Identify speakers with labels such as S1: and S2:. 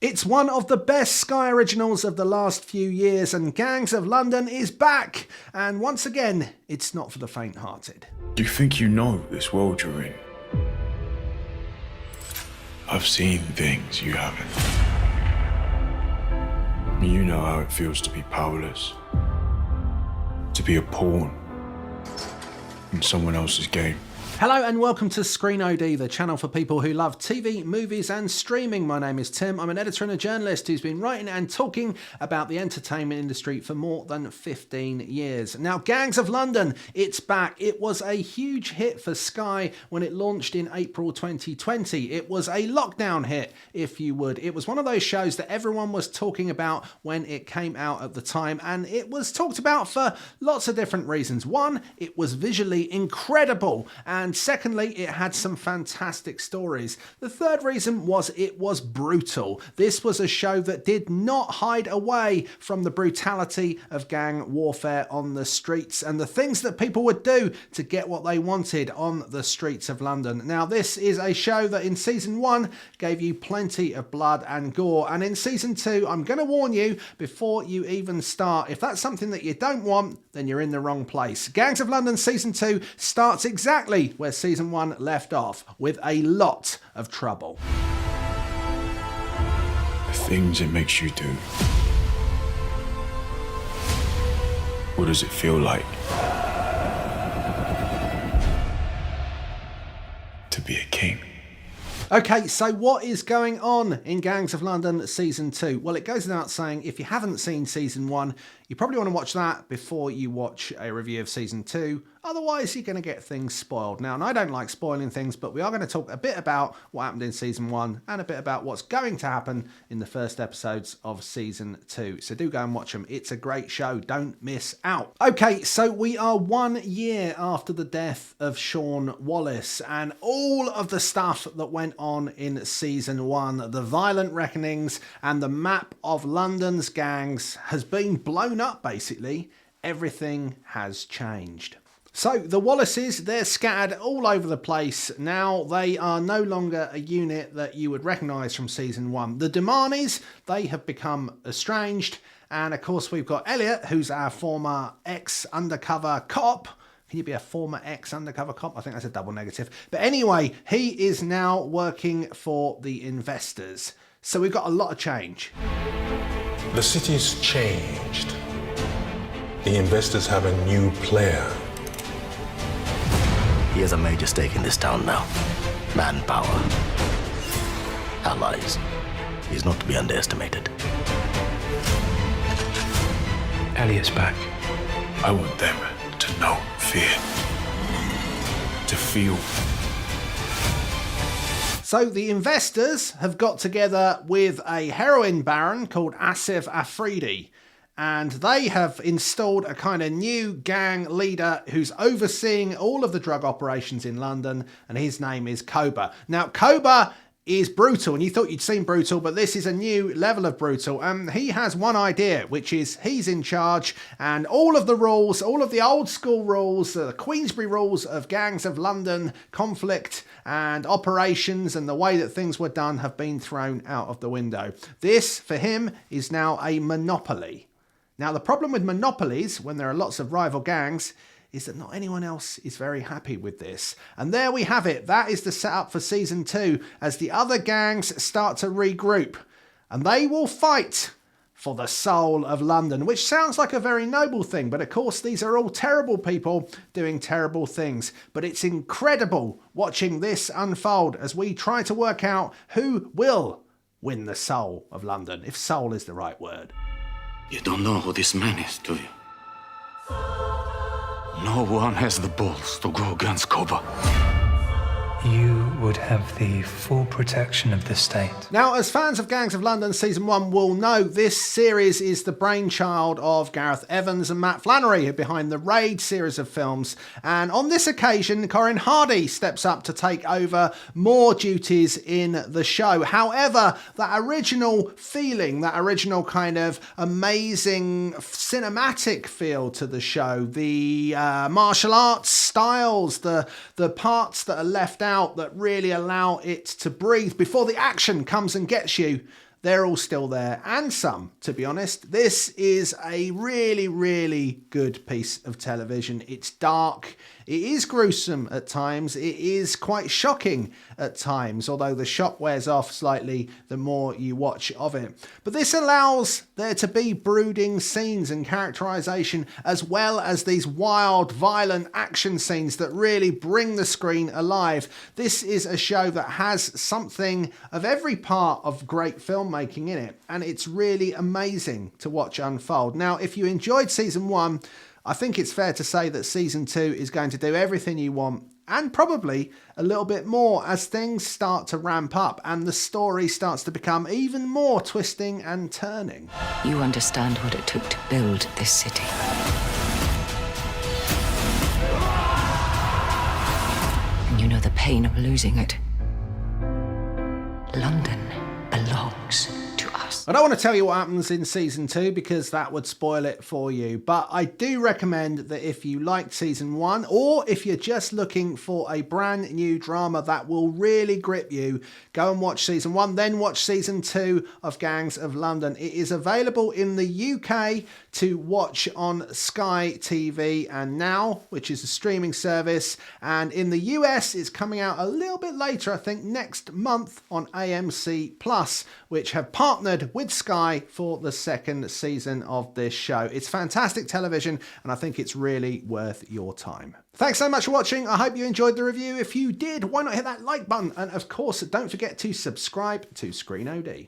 S1: It's one of the best Sky originals of the last few years, and Gangs of London is back. And once again, it's not for the faint-hearted.
S2: You think you know this world you're in? I've seen things you haven't. You know how it feels to be powerless, to be a pawn in someone else's game.
S1: Hello and welcome to Screen OD, the channel for people who love TV, movies and streaming. My name is Tim. I'm an editor and a journalist who's been writing and talking about the entertainment industry for more than 15 years. Now, Gangs of London, it's back. It was a huge hit for Sky when it launched in April 2020. It was a lockdown hit, if you would. It was one of those shows that everyone was talking about when it came out at the time, and it was talked about for lots of different reasons. One, it was visually incredible, and secondly, it had some fantastic stories. The third reason was it was brutal. This was a show that did not hide away from the brutality of gang warfare on the streets and the things that people would do to get what they wanted on the streets of London. Now, this is a show that in season 1 gave you plenty of blood and gore, and in season 2, I'm going to warn you before you even start, if that's something that you don't want, then you're in the wrong place. Gangs of London season 2 starts exactly where season 1 left off, with a lot of trouble.
S2: The things it makes you do. What does it feel like to be a king?
S1: Okay, so what is going on in Gangs of London season 2? Well, it goes without saying, if you haven't seen season 1, you probably want to watch that before you watch a review of season 2. Otherwise, you're going to get things spoiled. Now, and I don't like spoiling things, but we are going to talk a bit about what happened in season 1 and a bit about what's going to happen in the first episodes of season 2. So do go and watch them. It's a great show. Don't miss out. Okay, so we are 1 year after the death of Sean Wallace, and all of the stuff that went on in season 1, the violent reckonings and the map of London's gangs has been blown up, basically. Everything has changed. So the Wallaces, they're scattered all over the place now. They are no longer a unit that you would recognise from season 1. The Dumanis, they have become estranged. And of course we've got Elliot, who's our former ex-undercover cop. Can you be a former ex-undercover cop? I think that's a double negative. But anyway, he is now working for the investors. So we've got a lot of change.
S3: The city's changed. The investors have a new player.
S4: He has a major stake in this town now. Manpower. Allies. He's not to be underestimated.
S5: Elliot's back.
S2: I want them to know fear. To feel.
S1: So the investors have got together with a heroin baron called Asif Afridi, and they have installed a kind of new gang leader who's overseeing all of the drug operations in London, and his name is Koba. Now, Koba is brutal, and you thought you'd seen brutal, but this is a new level of brutal. He has one idea, which is he's in charge, and all of the rules, all of the old school rules, the Queensberry rules of Gangs of London, conflict and operations and the way that things were done have been thrown out of the window. This, for him, is now a monopoly. Now, the problem with monopolies, when there are lots of rival gangs, is that not anyone else is very happy with this. And there we have it. That is the setup for season 2 as the other gangs start to regroup. And they will fight for the soul of London, which sounds like a very noble thing. But of course, these are all terrible people doing terrible things. But it's incredible watching this unfold as we try to work out who will win the soul of London, if soul is the right word.
S4: You don't know who this man is, do you? No one has the balls to go against Koba.
S5: You would have the full protection of the state.
S1: Now, as fans of Gangs of London season 1 will know, this series is the brainchild of Gareth Evans and Matt Flannery, who are behind the Raid series of films. And on this occasion, Corin Hardy steps up to take over more duties in the show. However, that original feeling, that original kind of amazing cinematic feel to the show, the martial arts styles, the parts that are left out that really allow it to breathe before the action comes and gets you, they're all still there, and some, to be honest. This is a really, really good piece of television. It's dark, it is gruesome at times, it is quite shocking at times, although the shock wears off slightly the more you watch of it. But this allows there to be brooding scenes and characterization, as well as these wild, violent action scenes that really bring the screen alive. This is a show that has something of every part of great filmmaking in it, and it's really amazing to watch unfold. Now, if you enjoyed season 1, I think it's fair to say that season 2 is going to do everything you want, and probably a little bit more, as things start to ramp up and the story starts to become even more twisting and turning.
S6: You understand what it took to build this city. And you know the pain of losing it. London belongs to us.
S1: I don't want to tell you what happens in season 2 because that would spoil it for you, but I do recommend that if you liked season 1, or if you're just looking for a brand new drama that will really grip you, go and watch season 1, then watch season 2 of Gangs of London. It is available in the UK to watch on Sky TV and Now, which is a streaming service, and in the US it's coming out a little bit later, I think next month, on AMC Plus, which have partnered with Sky for the second season of this show. It's fantastic television, and I think it's really worth your time. Thanks so much for watching. I hope you enjoyed the review. If you did, why not hit that like button? And of course, don't forget to subscribe to Screen OD.